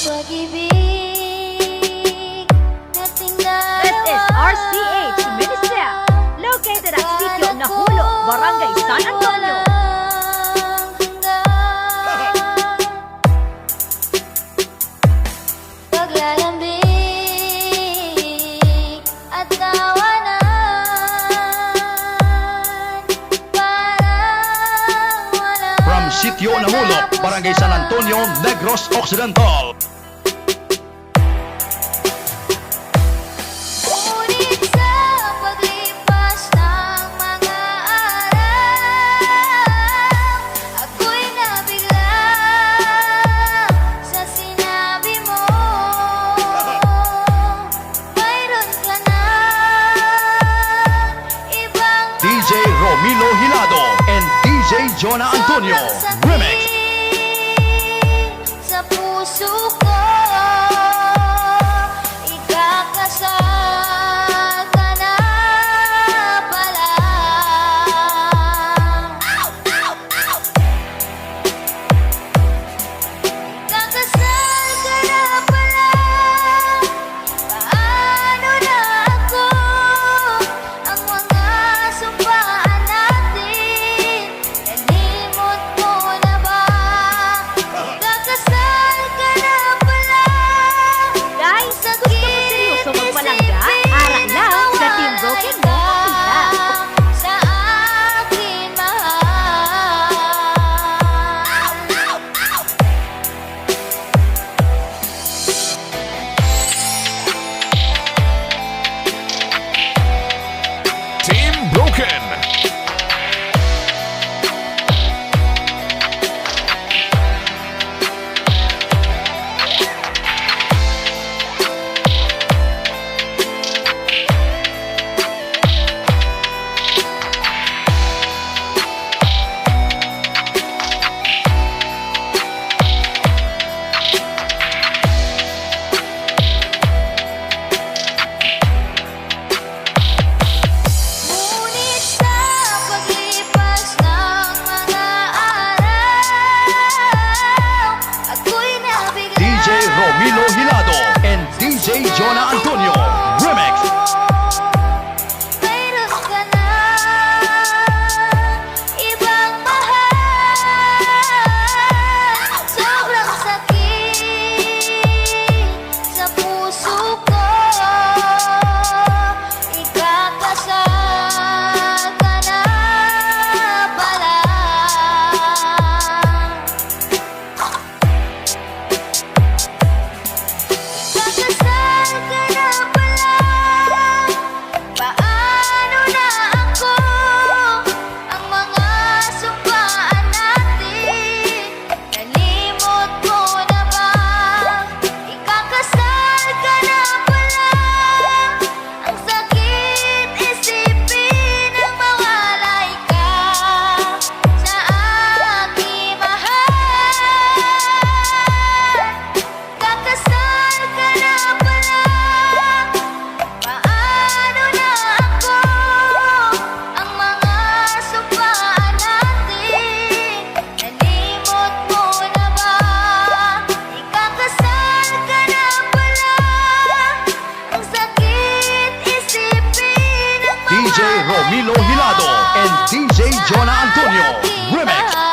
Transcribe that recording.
This is RCH Minisel, located at Sitio Nahulo, Barangay San Antonio. Paglalambing at tawanan, parang walang From Sitio Nahulo, Barangay San Antonio, Negros Occidental. Ngunit sa paglipas ng mga araw, ako'y nabigla sa sinabi mo. Mayroon ka na ibang DJ Romilo Hilado and DJ Jonah Antonio. Remix. sa puso ko, ikakasal ka na pala. Ikakasal ka na pala. Paano na ako? Ang mga sumpaan natin, nalimot mo na ba? Ikakasal ka na pala. Guys, gusto mo seryoso magpalangga? Arak lang sa Team Broken mo makita. Sa akin, mahal. Team Broken. Ngunit sa paglipas ng mga araw, ako'y nabigla. DJ Romilo Hilado and DJ Jonah Antonio. Remix. Mayroon ka na ibang mahal. Sobrang sakit sa puso ko. Ikakasal ka na pala. Ikakasal ka na pala. Paano na ako? Ang mga sumpaan natin, nalimot mo na ba? Ikakasal ka na pala. Ang sakit isipin ang mawalay ka sa aking mahal. Kakasal ka na pala. Paano na ako? Ang mga sumpaan natin, nalimot mo na ba? Ikakasal ka na pala. Ang sakit isipin ang DJ Romilo Hilado and DJ Jonah Antonio. Remix.